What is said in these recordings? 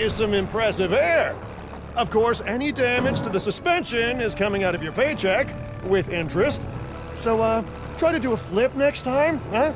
is some impressive air. Of course, any damage to the suspension is coming out of your paycheck, with interest. So, try to do a flip next time, huh?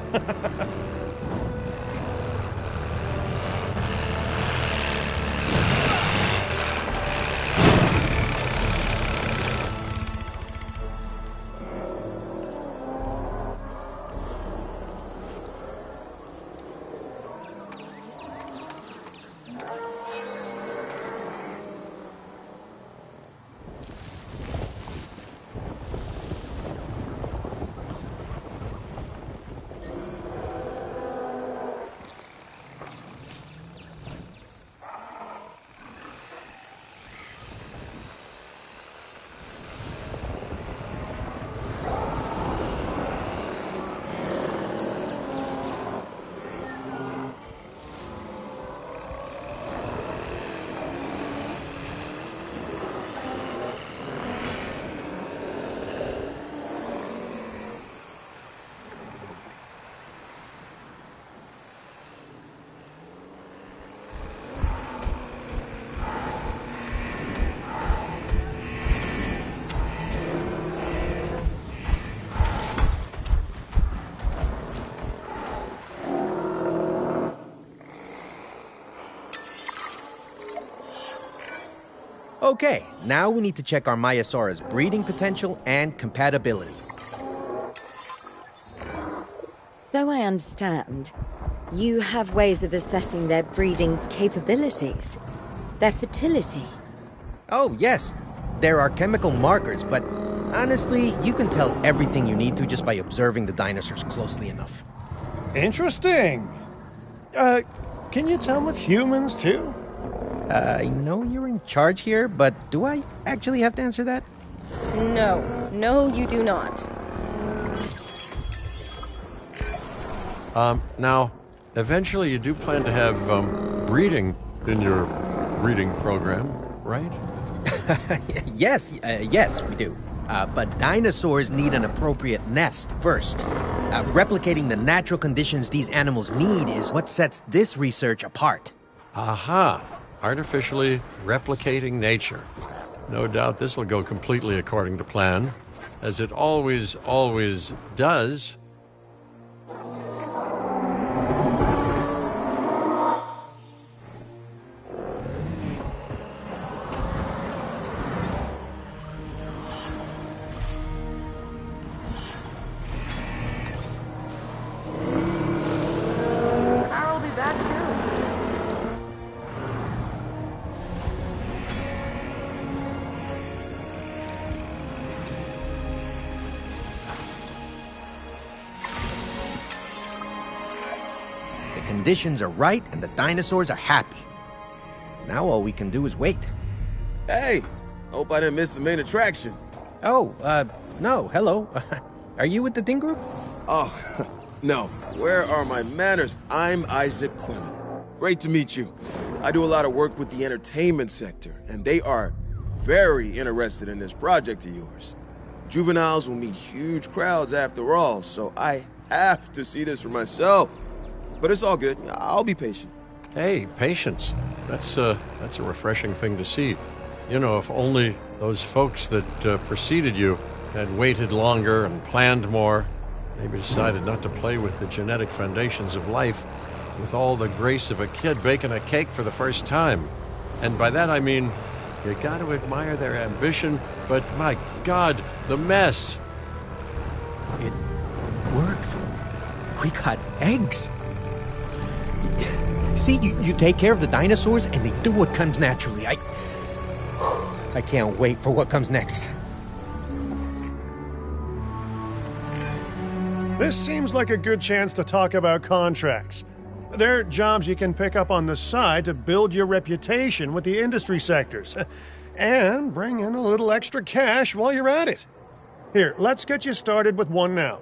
Okay, now we need to check our Maiasaura's breeding potential and compatibility. So I understand, you have ways of assessing their breeding capabilities, their fertility. Oh, yes. There are chemical markers, but honestly, you can tell everything you need to just by observing the dinosaurs closely enough. Interesting. Can you tell with humans, too? I know you're in charge here, but do I actually have to answer that? No, you do not. Now, eventually you do plan to have, breeding in your breeding program, right? Yes, we do. But dinosaurs need an appropriate nest first. Replicating the natural conditions these animals need is what sets this research apart. Aha! Artificially replicating nature. No doubt this will go completely according to plan, as it always does. I'll be back soon. The conditions are right and the dinosaurs are happy. Now all we can do is wait. Hey, hope I didn't miss the main attraction. Oh, no, hello. Are you with the Ding Group? Oh, no. Where are my manners? I'm Isaac Clement. Great to meet you. I do a lot of work with the entertainment sector, and they are very interested in this project of yours. Juveniles will meet huge crowds after all, so I have to see this for myself. But it's all good. I'll be patient. Hey, patience. That's a refreshing thing to see. You know, if only those folks that preceded you had waited longer and planned more, maybe decided not to play with the genetic foundations of life with all the grace of a kid baking a cake for the first time. And by that I mean, you got to admire their ambition, but my God, the mess. It worked. We got eggs. See, you take care of the dinosaurs and they do what comes naturally. I can't wait for what comes next. This seems like a good chance to talk about contracts. They're jobs you can pick up on the side to build your reputation with the industry sectors. And bring in a little extra cash while you're at it. Here, let's get you started with one now.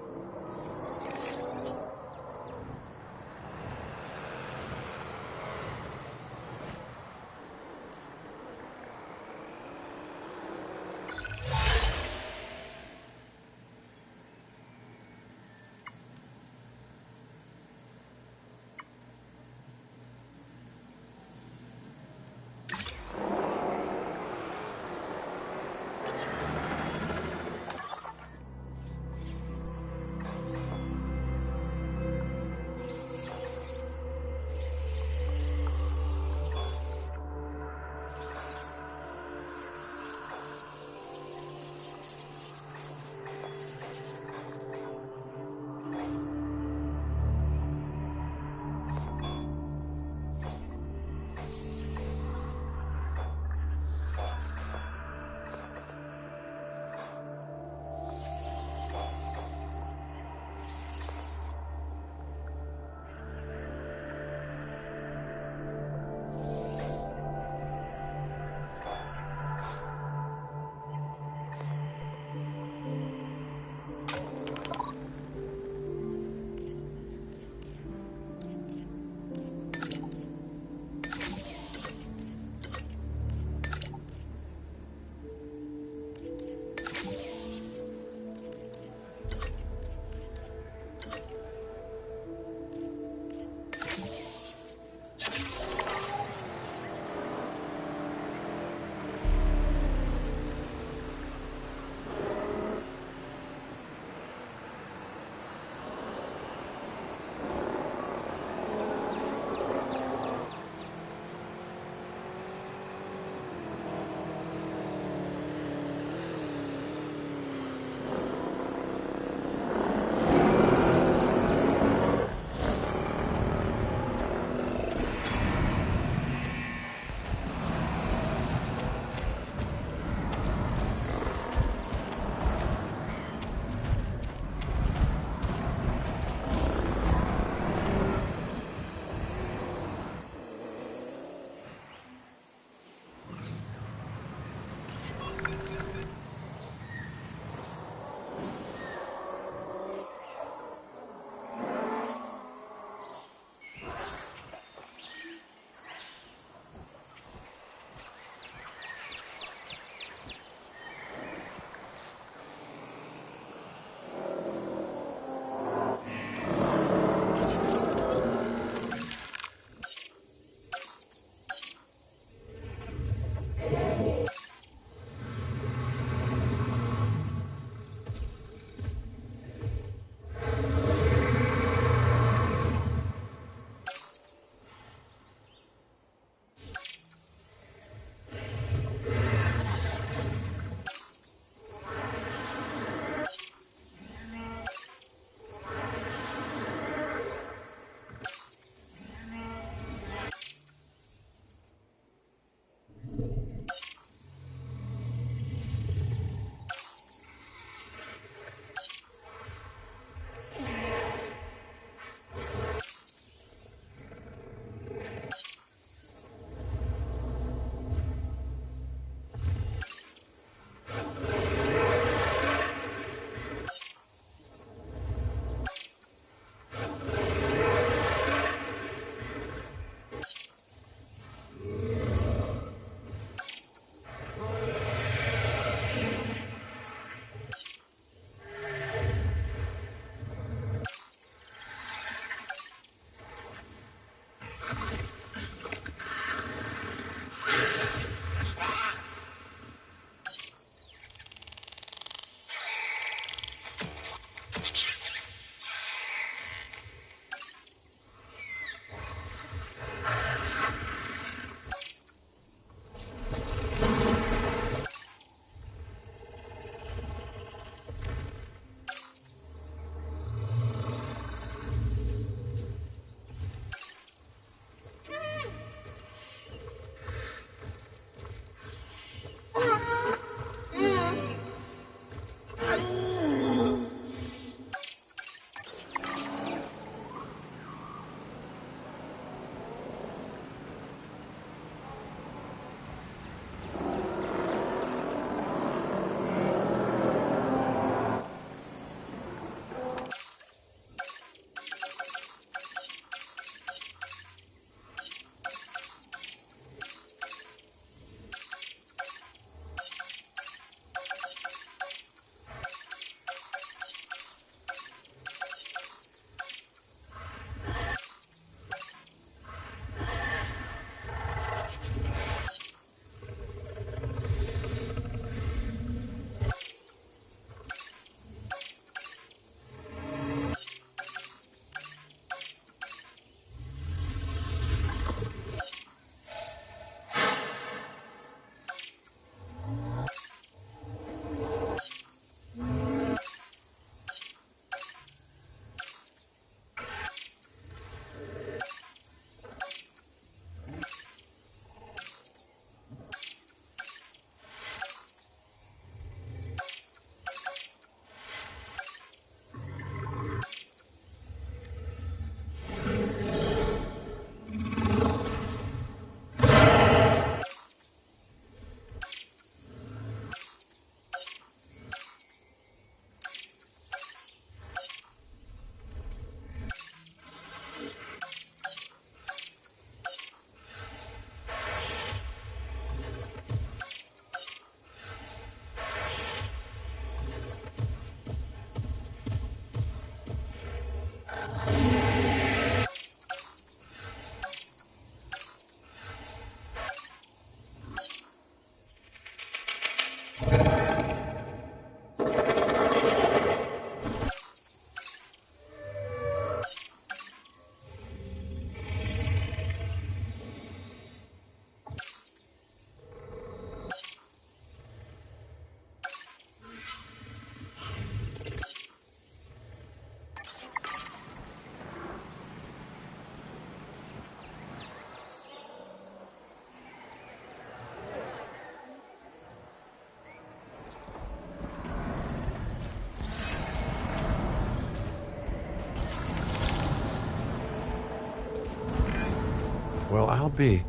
Well, I'll be.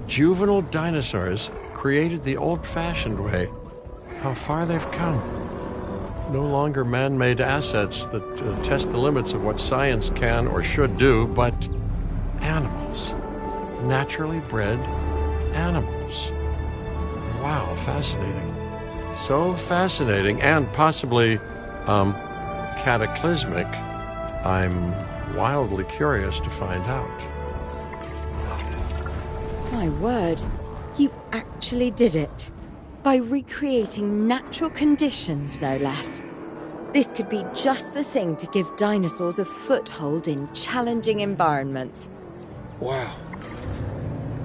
Juvenile dinosaurs created the old-fashioned way. How far they've come. No longer man-made assets that test the limits of what science can or should do, but animals. Naturally bred animals. Wow, fascinating. So fascinating and possibly, cataclysmic. I'm wildly curious to find out. My word, you actually did it. By recreating natural conditions, no less. This could be just the thing to give dinosaurs a foothold in challenging environments. Wow.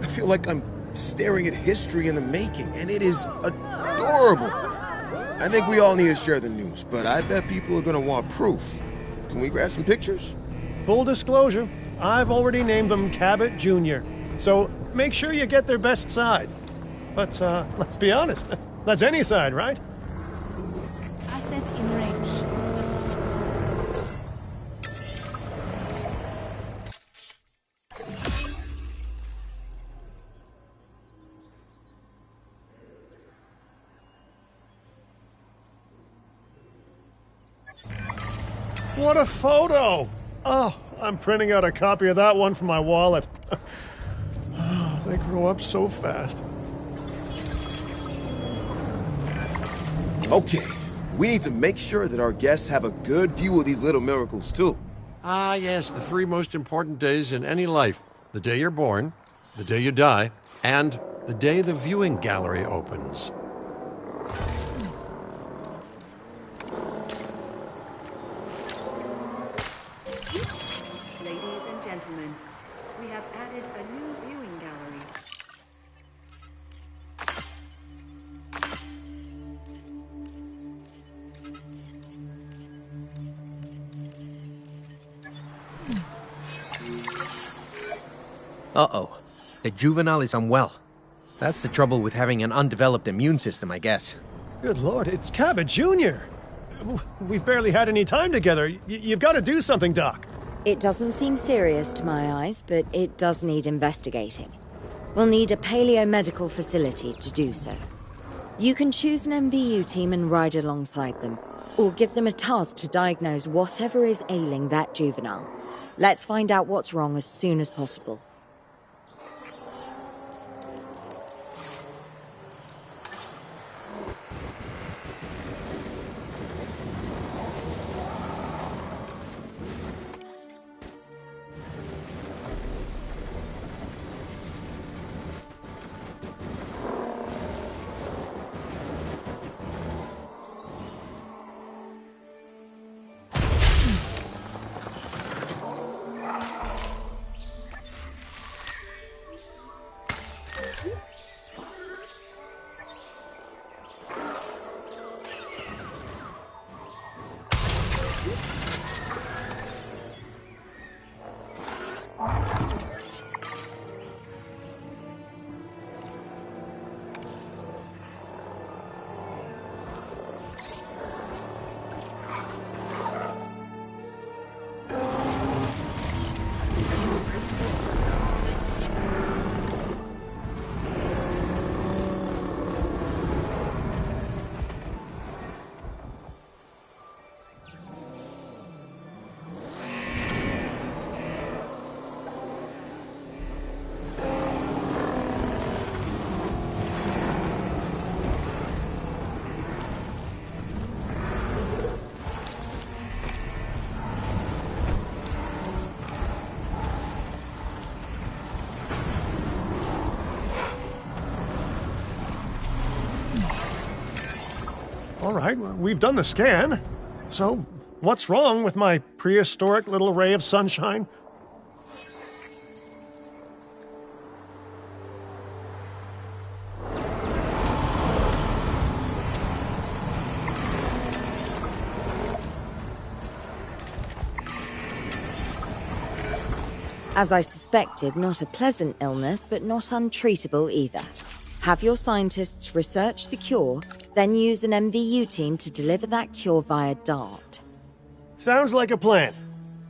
I feel like I'm staring at history in the making, and it is adorable. I think we all need to share the news, but I bet people are gonna want proof. Can we grab some pictures? Full disclosure, I've already named them Cabot Jr., so make sure you get their best side. But, let's be honest, that's any side, right? Asset in range. What a photo! Oh, I'm printing out a copy of that one for my wallet. Oh, they grow up so fast. Okay, we need to make sure that our guests have a good view of these little miracles, too. Ah, yes, the three most important days in any life. The day you're born, the day you die, and the day the viewing gallery opens. Ladies and gentlemen, we have added a new viewing gallery. Uh-oh. The juvenile is unwell. That's the trouble with having an undeveloped immune system, I guess. Good lord, it's Cabot Jr. We've barely had any time together. You've got to do something, Doc. It doesn't seem serious to my eyes, but it does need investigating. We'll need a paleomedical facility to do so. You can choose an MVU team and ride alongside them, or give them a task to diagnose whatever is ailing that juvenile. Let's find out what's wrong as soon as possible. All right, well, we've done the scan. So, what's wrong with my prehistoric little ray of sunshine? As I suspected, not a pleasant illness, but not untreatable either. Have your scientists research the cure, then use an MVU team to deliver that cure via DART. Sounds like a plan.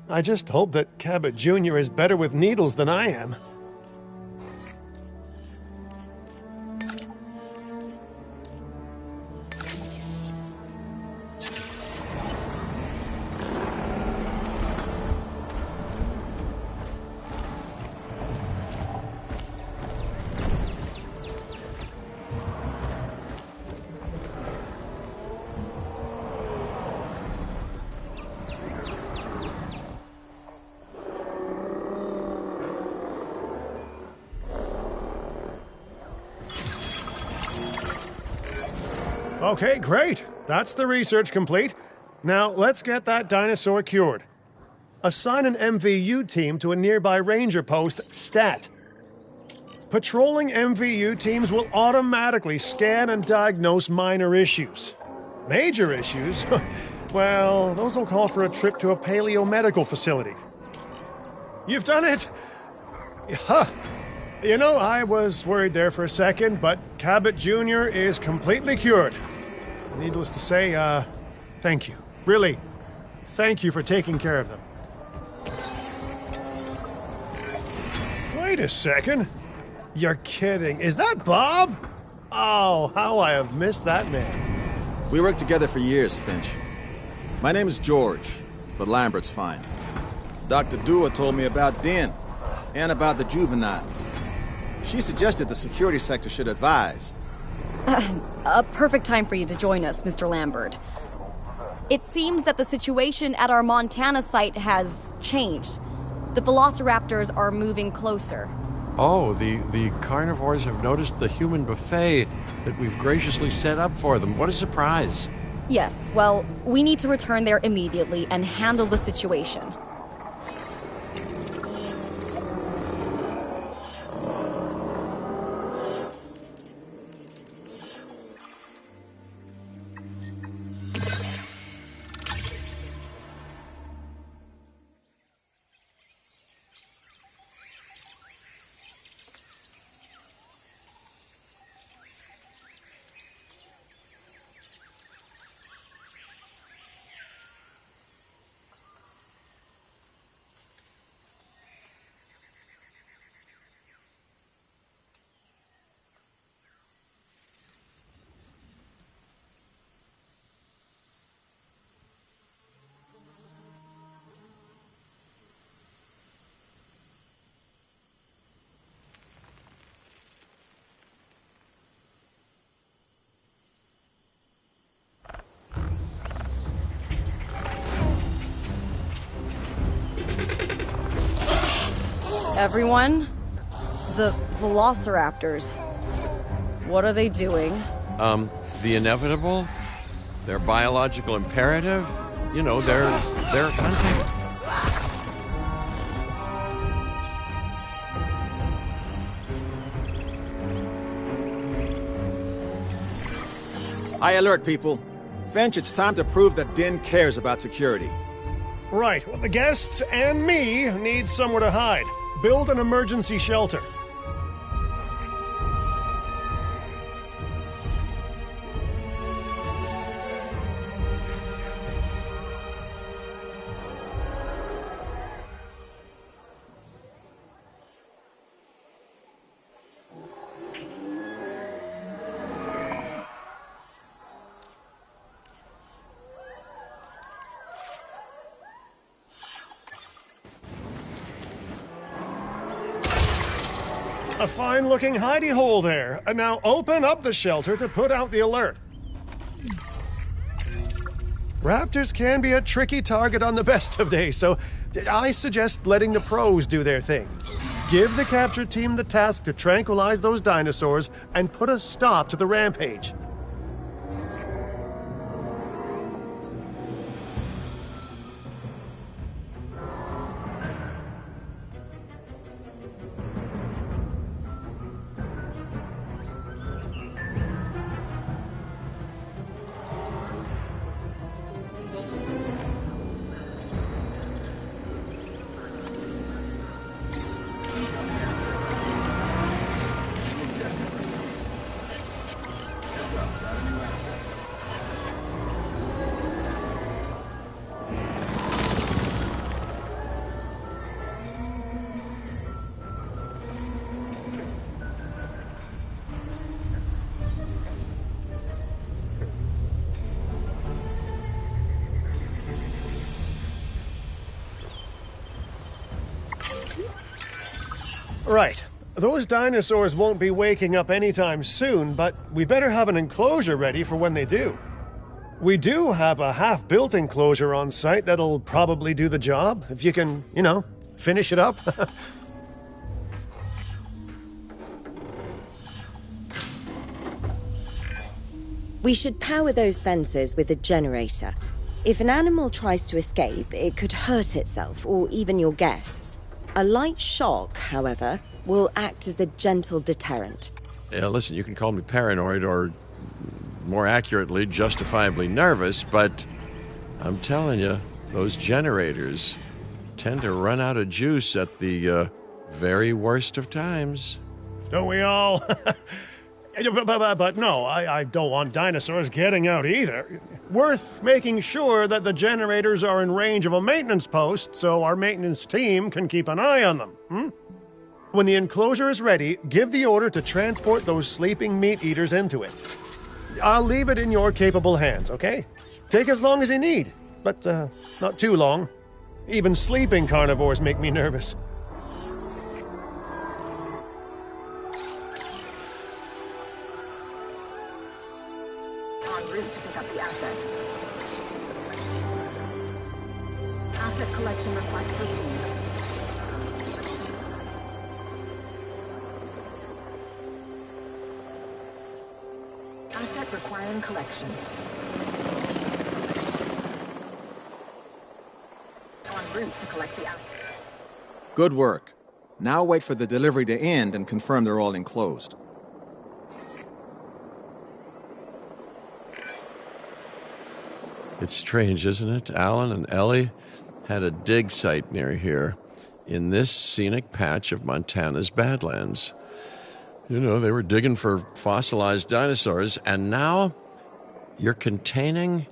I just hope that Cabot Jr. is better with needles than I am. Okay, great. That's the research complete. Now, let's get that dinosaur cured. Assign an MVU team to a nearby ranger post, Stat. Patrolling MVU teams will automatically scan and diagnose minor issues. Major issues? Well, those will call for a trip to a paleomedical facility. You've done it! Huh. You know, I was worried there for a second, but Cabot Jr. is completely cured. Needless to say, thank you. Really, thank you for taking care of them. Wait a second. You're kidding. Is that Bob? Oh, how I have missed that man. We worked together for years, Finch. My name is George, but Lambert's fine. Dr. Dua told me about Din, and about the juveniles. She suggested the security sector should advise. A perfect time for you to join us, Mr. Lambert. It seems that the situation at our Montana site has changed. The velociraptors are moving closer. Oh, the carnivores have noticed the human buffet that we've graciously set up for them. What a surprise. Yes, well, we need to return there immediately and handle the situation. Everyone, the velociraptors, what are they doing? The inevitable, their biological imperative, you know, they're hunting. I alert people. Finch, it's time to prove that Din cares about security. Right, well, the guests and me need somewhere to hide. Build an emergency shelter. A fine-looking hidey hole there. And now open up the shelter to put out the alert. Raptors can be a tricky target on the best of days, so I suggest letting the pros do their thing. Give the capture team the task to tranquilize those dinosaurs and put a stop to the rampage. Right. Those dinosaurs won't be waking up anytime soon, but we better have an enclosure ready for when they do. We do have a half-built enclosure on site that'll probably do the job, if you can, you know, finish it up. We should power those fences with a generator. If an animal tries to escape, it could hurt itself, or even your guests. A light shock, however, will act as a gentle deterrent. Yeah, listen, you can call me paranoid or, more accurately, justifiably nervous, but I'm telling you, those generators tend to run out of juice at the very worst of times. Don't we all? But no, I don't want dinosaurs getting out either. Worth making sure that the generators are in range of a maintenance post so our maintenance team can keep an eye on them. When the enclosure is ready, give the order to transport those sleeping meat eaters into it. I'll leave it in your capable hands, okay? Take as long as you need, but not too long. Even sleeping carnivores make me nervous. En route to pick up the asset. Asset collection request received. Asset requiring collection. En route to collect the asset. Good work. Now wait for the delivery to end and confirm they're all enclosed. It's strange, isn't it? Alan and Ellie had a dig site near here in this scenic patch of Montana's Badlands. You know, they were digging for fossilized dinosaurs, and now you're containing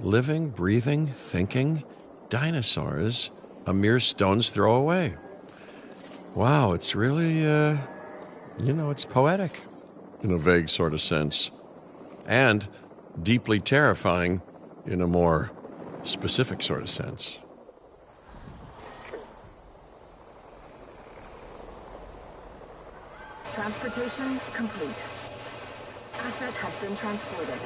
living, breathing, thinking dinosaurs a mere stone's throw away. Wow, it's really, it's poetic in a vague sort of sense, and deeply terrifying in a more specific sort of sense. Transportation complete. Asset has been transported.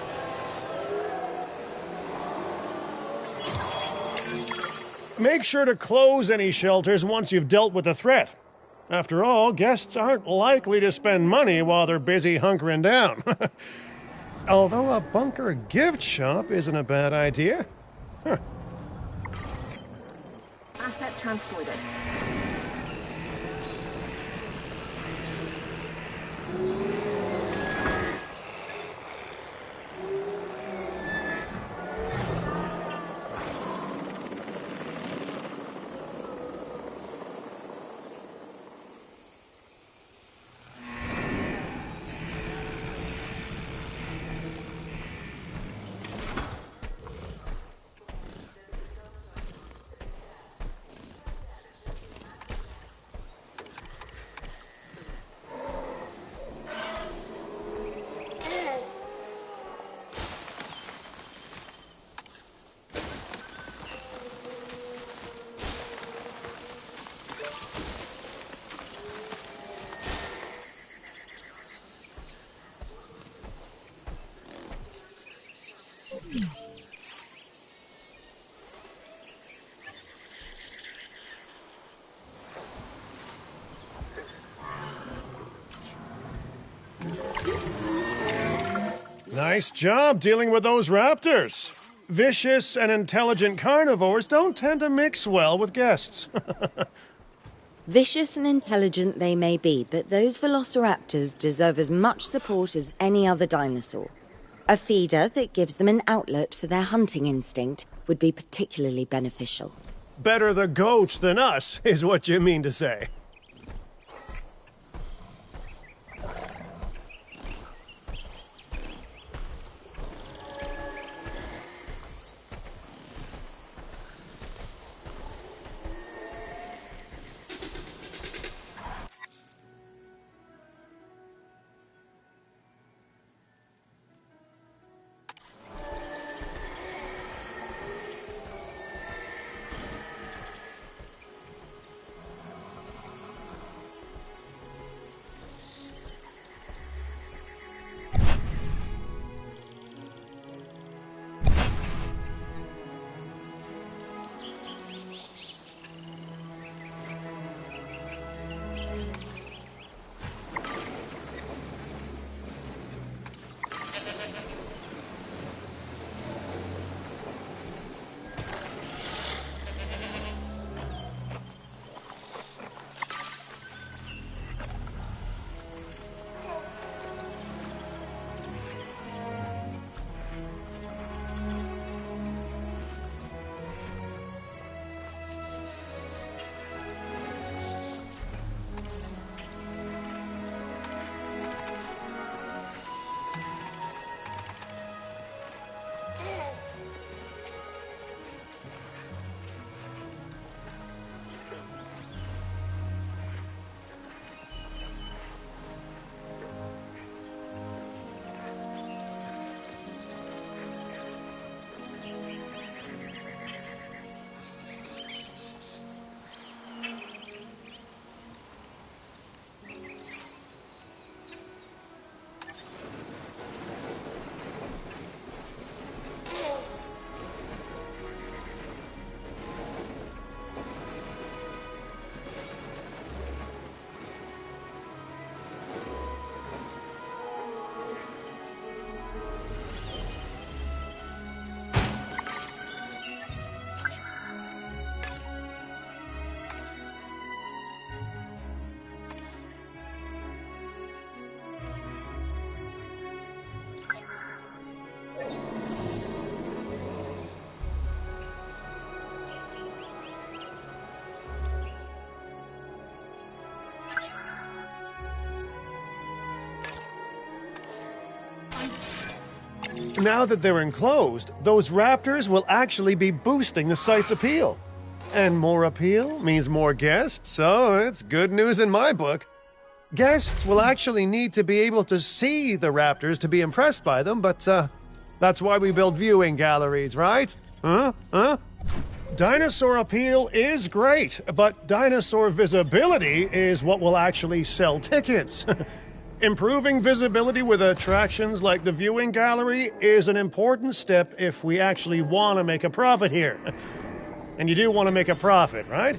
Make sure to close any shelters once you've dealt with the threat. After all, guests aren't likely to spend money while they're busy hunkering down. Although a bunker gift shop isn't a bad idea. Huh. Asset transported. Nice job dealing with those raptors. Vicious and intelligent carnivores don't tend to mix well with guests. Vicious and intelligent they may be, but those velociraptors deserve as much support as any other dinosaur. A feeder that gives them an outlet for their hunting instinct would be particularly beneficial. Better the goats than us, is what you mean to say. Now that they're enclosed, those raptors will actually be boosting the site's appeal. And more appeal means more guests, so it's good news in my book. Guests will actually need to be able to see the raptors to be impressed by them, but that's why we build viewing galleries, right? Huh? Dinosaur appeal is great, but dinosaur visibility is what will actually sell tickets. Improving visibility with attractions like the viewing gallery is an important step if we actually want to make a profit here. And you do want to make a profit, right?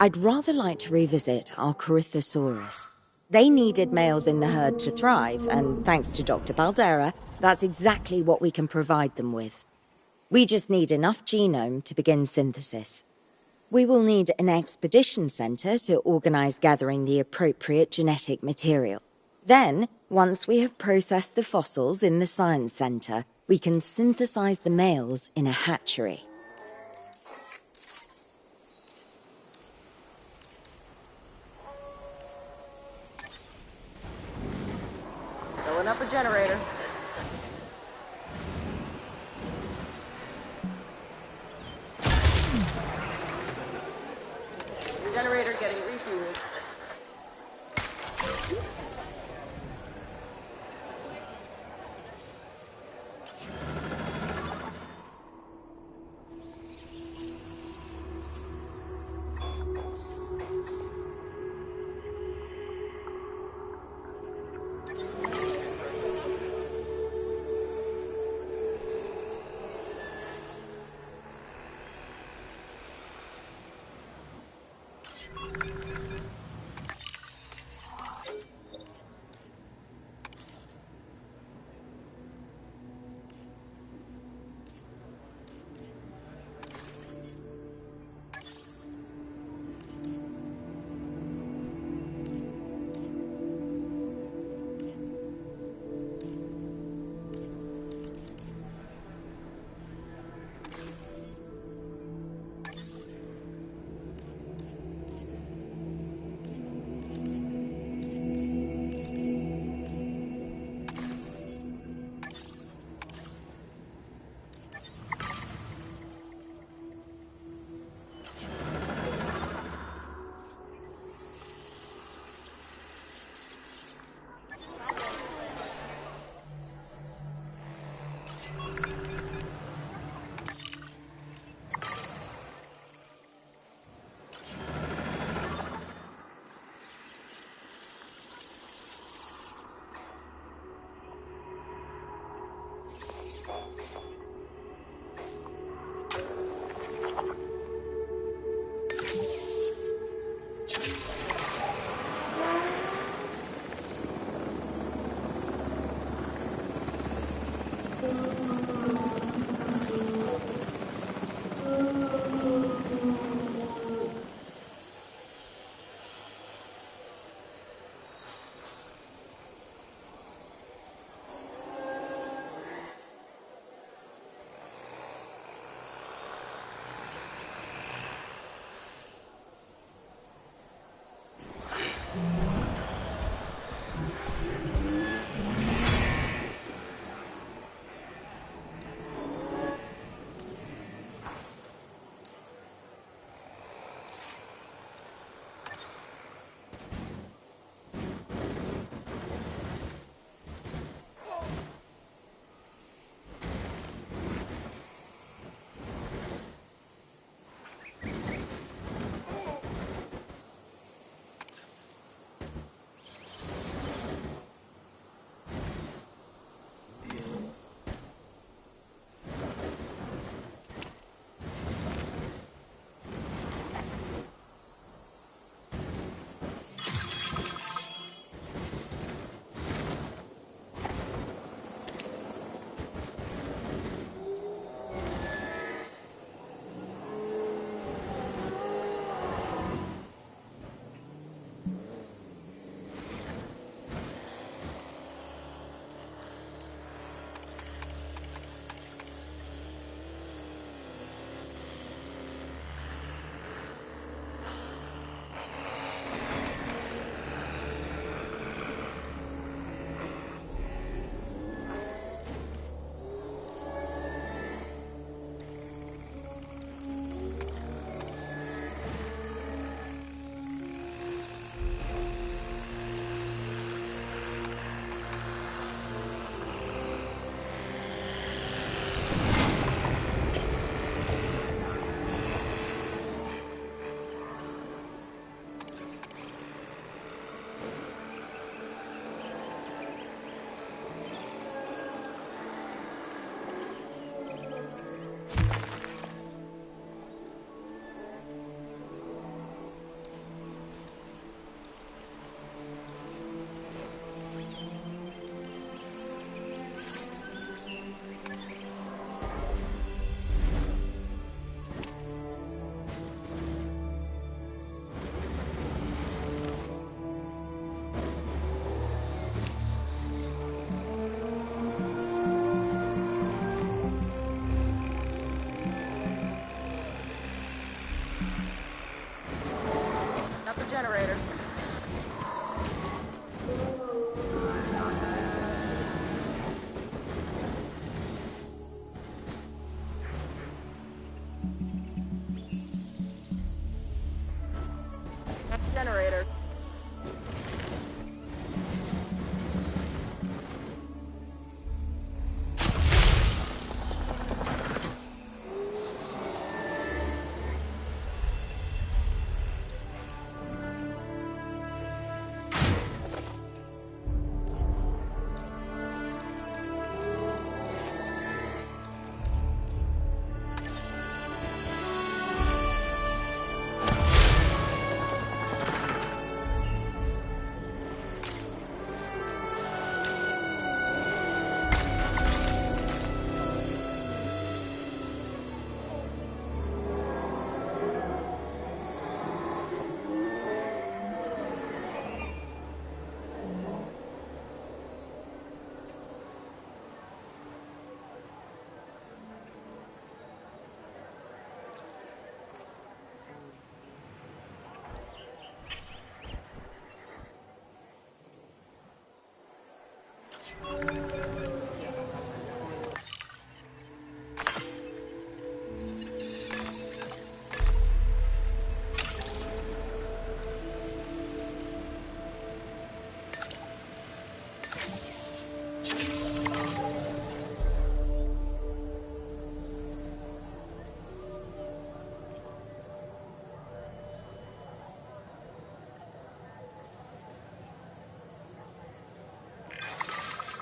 I'd rather like to revisit our Corythosaurus. They needed males in the herd to thrive, and thanks to Dr. Baldera, that's exactly what we can provide them with. We just need enough genome to begin synthesis. We will need an expedition center to organize gathering the appropriate genetic material. Then, once we have processed the fossils in the science center, we can synthesize the males in a hatchery. Filling up a generator. Generator getting refueled.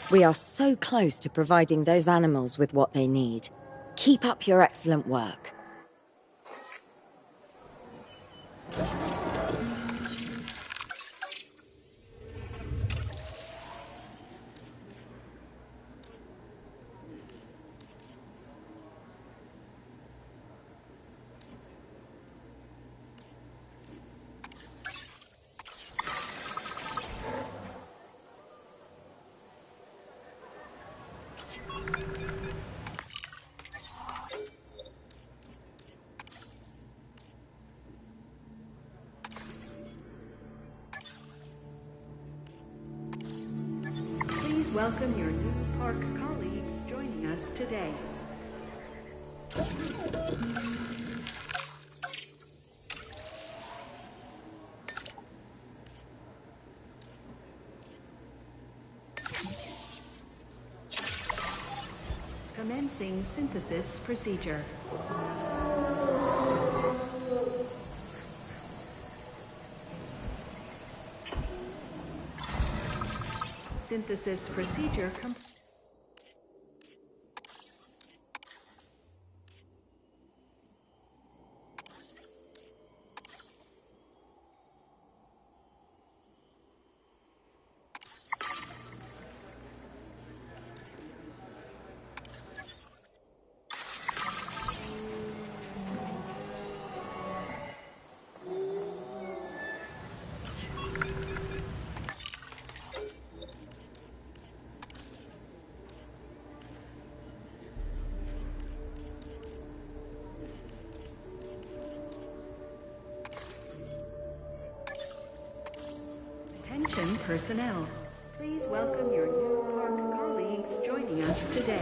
We are so close to providing those animals with what they need. Keep up your excellent work. Please welcome your new park colleagues joining us today. Commencing synthesis procedure. Synthesis procedure complete. Attention personnel. Please welcome your new park colleagues joining us today.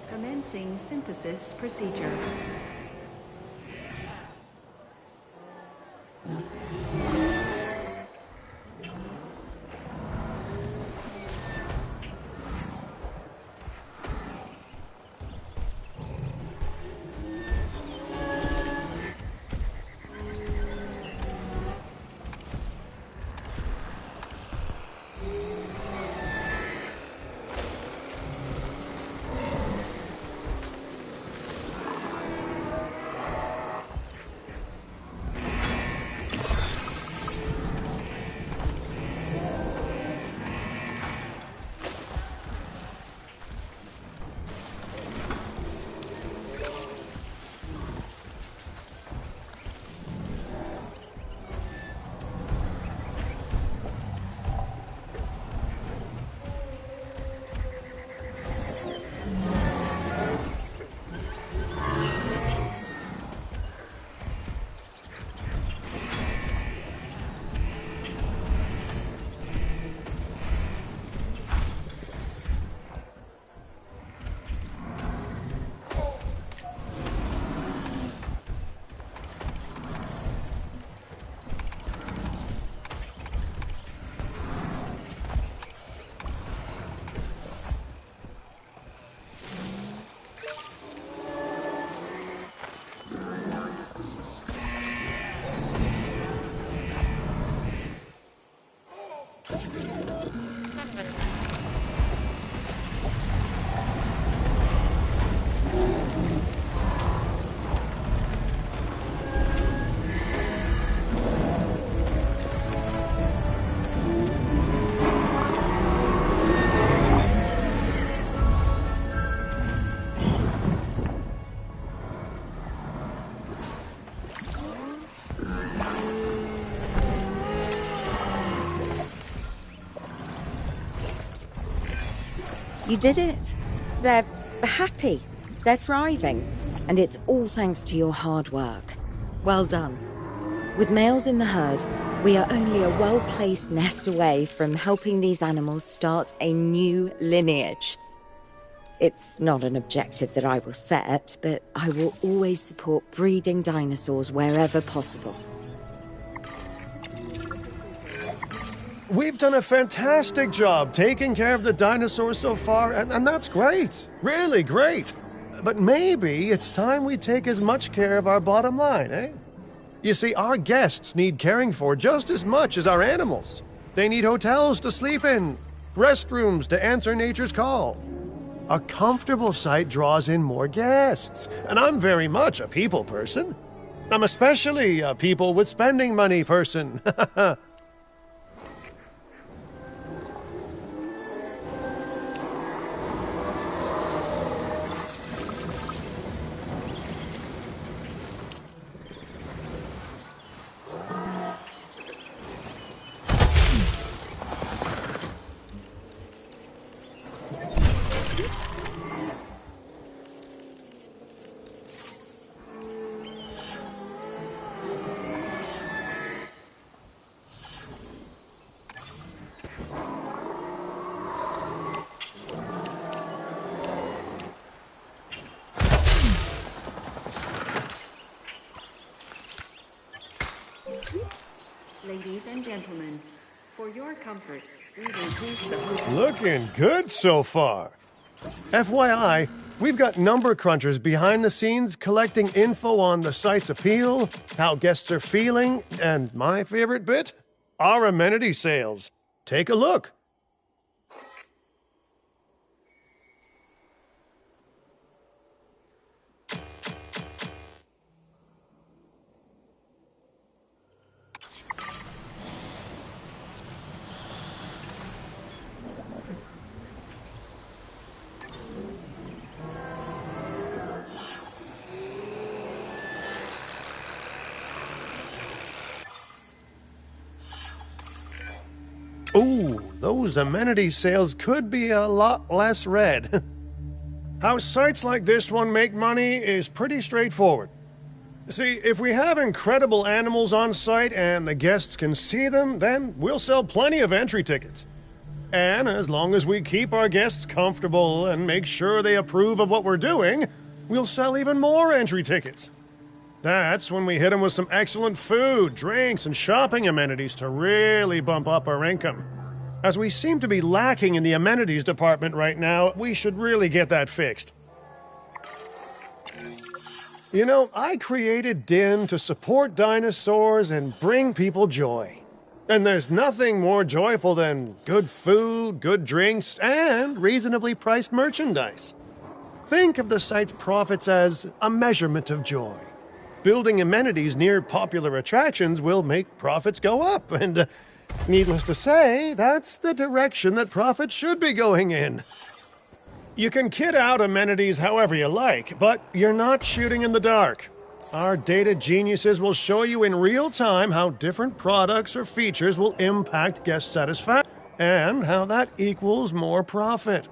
Commencing synthesis procedure. You did it. They're happy. They're thriving. And it's all thanks to your hard work. Well done. With males in the herd, we are only a well-placed nest away from helping these animals start a new lineage. It's not an objective that I will set, but I will always support breeding dinosaurs wherever possible. we've done a fantastic job taking care of the dinosaurs so far, and that's great. Really great. But maybe it's time we take as much care of our bottom line, eh? You see, our guests need caring for just as much as our animals. They need hotels to sleep in, restrooms to answer nature's call. A comfortable site draws in more guests, and I'm very much a people person. I'm especially a people with spending money person. Ladies and gentlemen, for your comfort, we've increased the hotel. Looking good so far. FYI, we've got number crunchers behind the scenes collecting info on the site's appeal, how guests are feeling, and my favorite bit, our amenity sales. Take a look. Ooh, those amenity sales could be a lot less red. How sites like this one make money is pretty straightforward. See, if we have incredible animals on site and the guests can see them, then we'll sell plenty of entry tickets. And as long as we keep our guests comfortable and make sure they approve of what we're doing, we'll sell even more entry tickets. That's when we hit them with some excellent food, drinks, and shopping amenities to really bump up our income. As we seem to be lacking in the amenities department right now, we should really get that fixed. You know, I created Din to support dinosaurs and bring people joy. And there's nothing more joyful than good food, good drinks, and reasonably priced merchandise. Think of the site's profits as a measurement of joy. Building amenities near popular attractions will make profits go up, and needless to say, that's the direction that profits should be going in. You can kit out amenities however you like, but you're not shooting in the dark. Our data geniuses will show you in real time how different products or features will impact guest satisfaction, and how that equals more profit.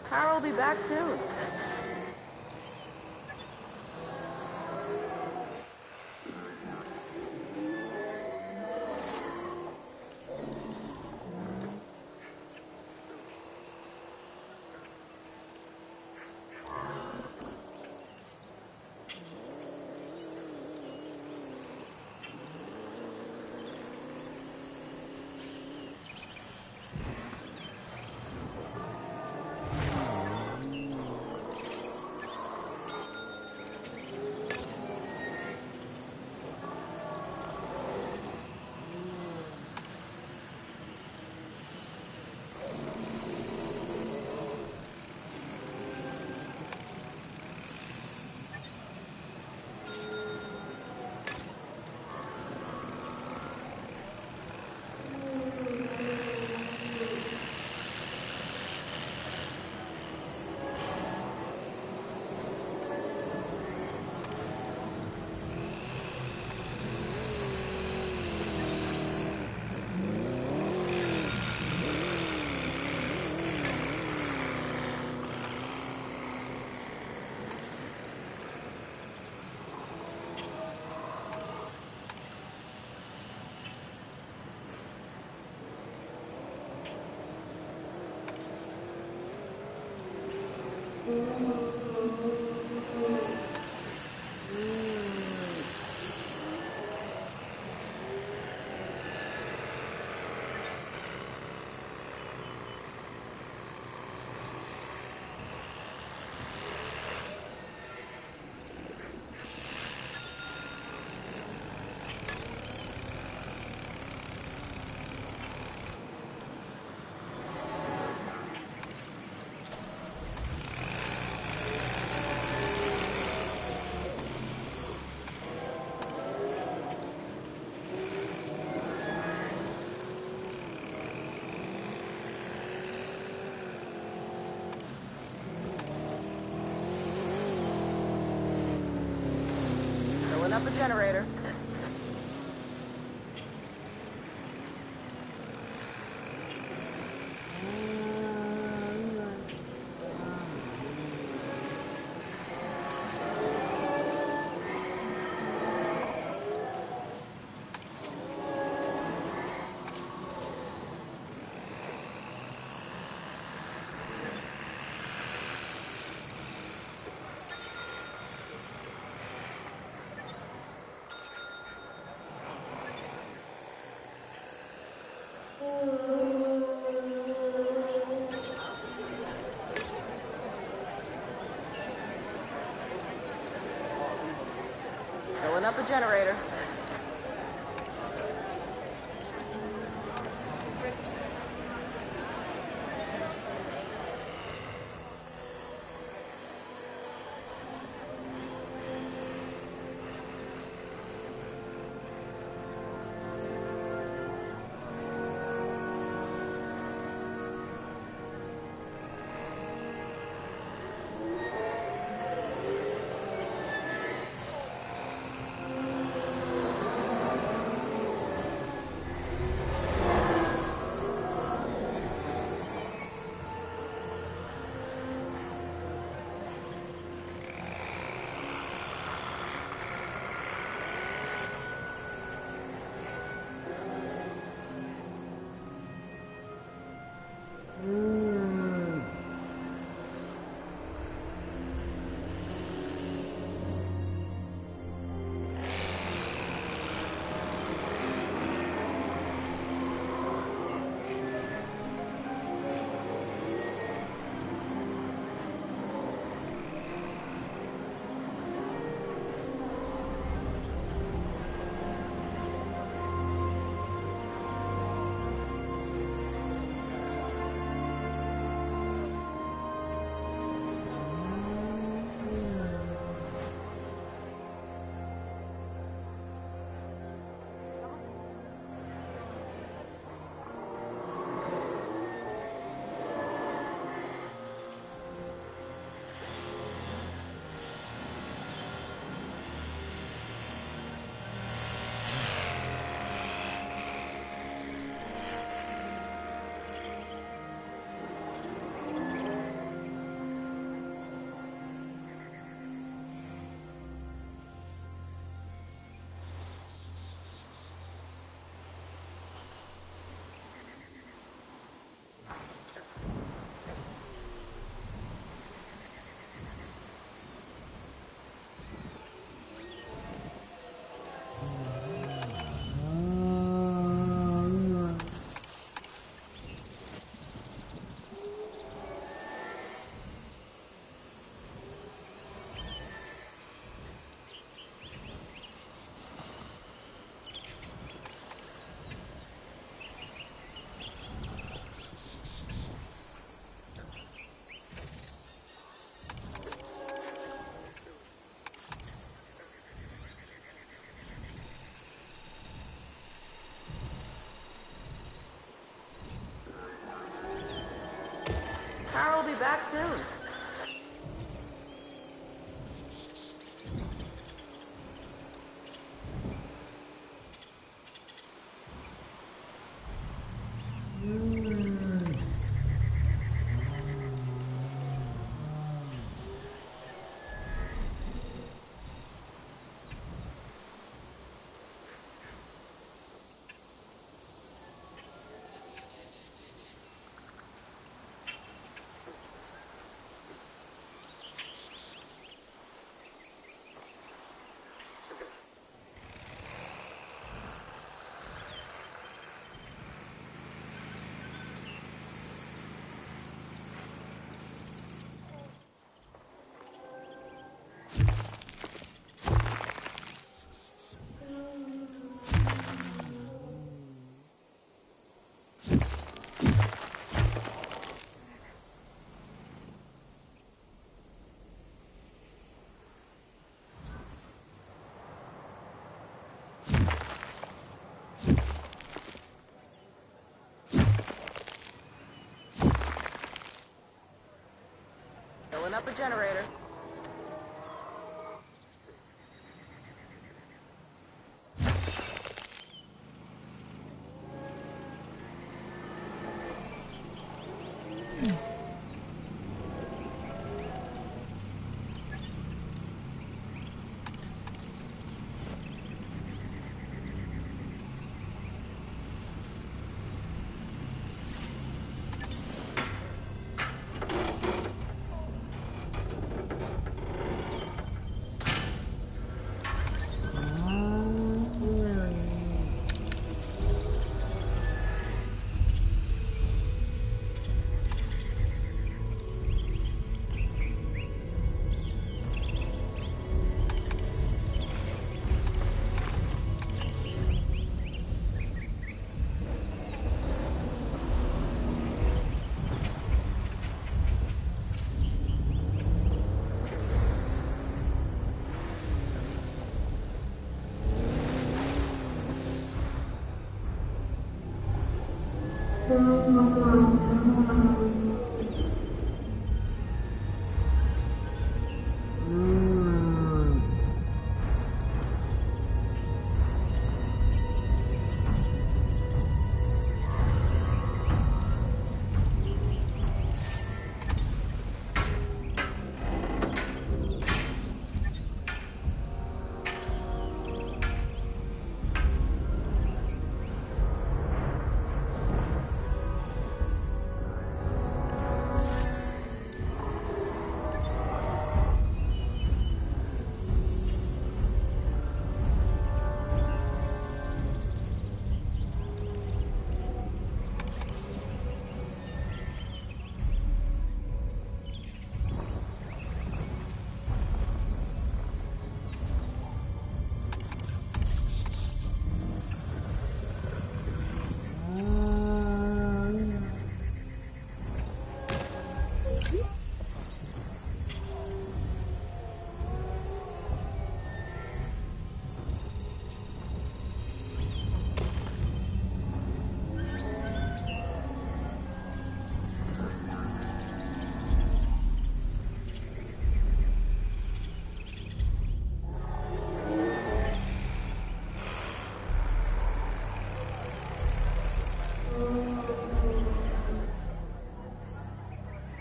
Power will be back soon. Filling up a generator. Filling up a generator. will be back soon. Filling up a generator.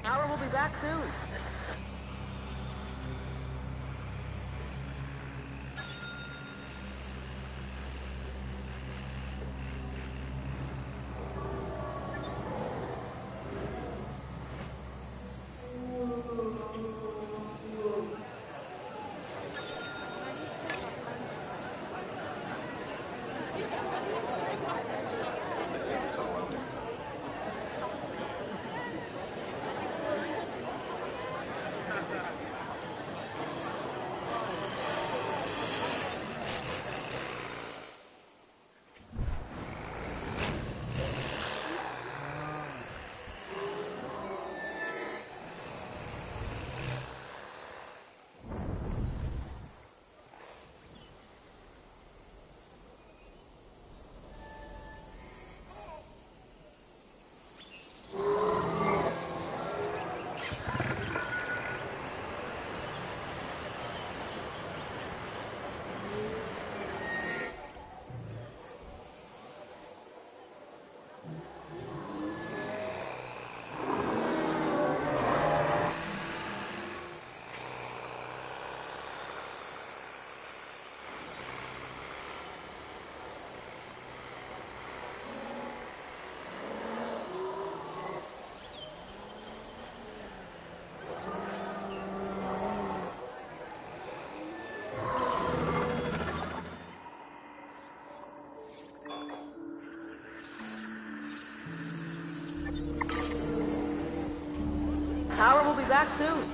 Power will be back soon. Power will be back soon.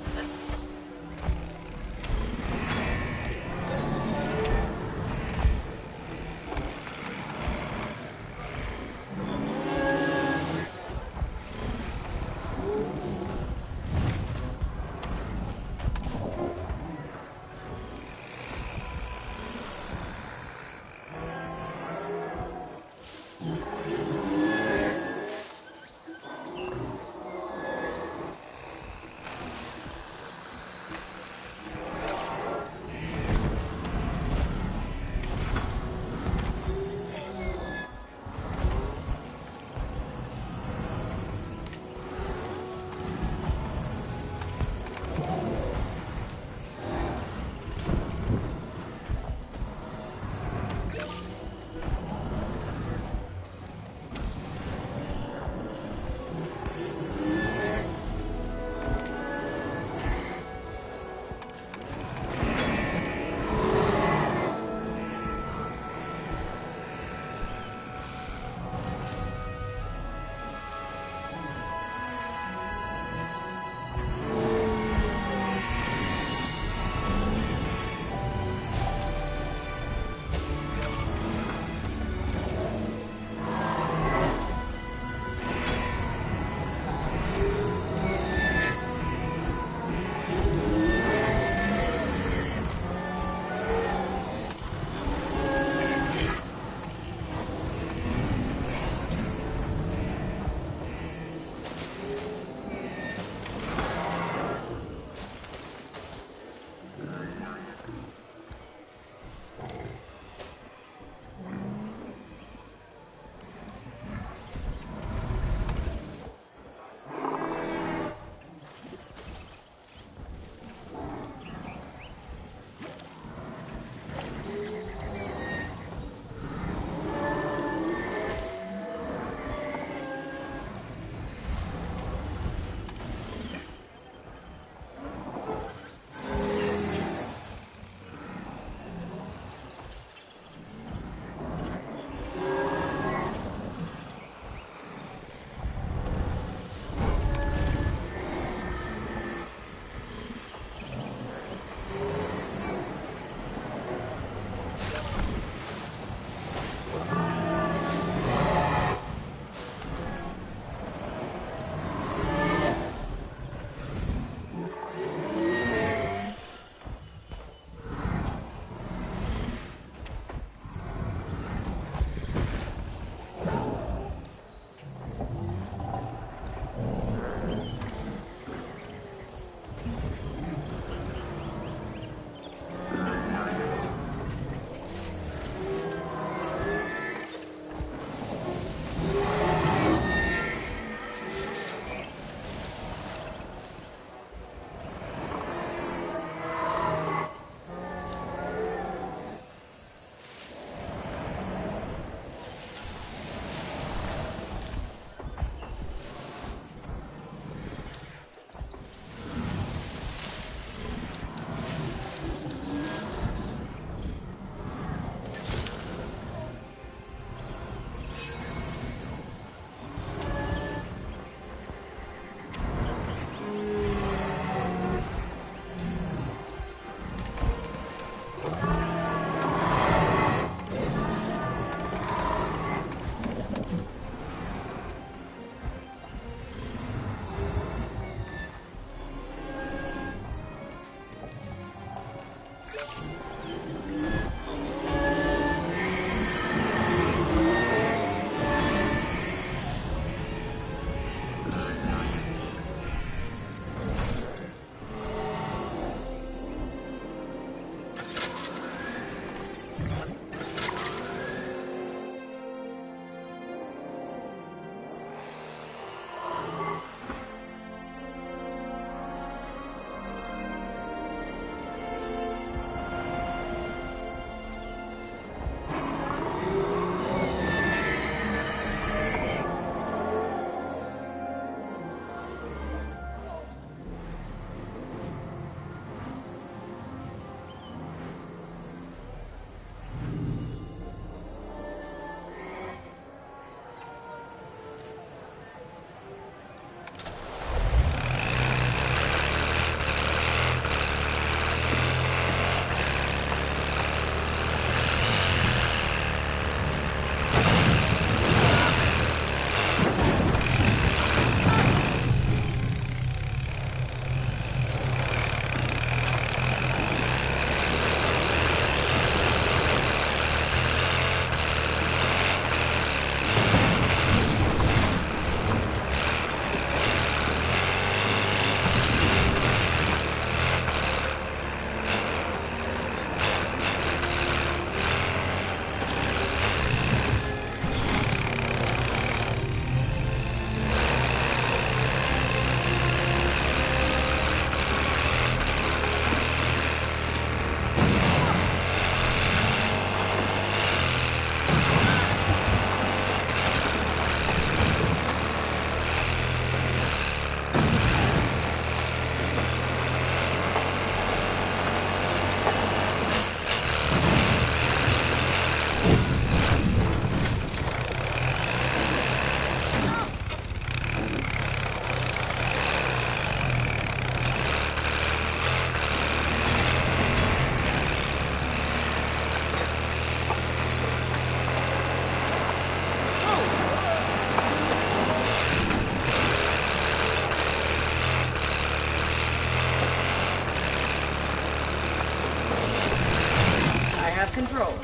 control.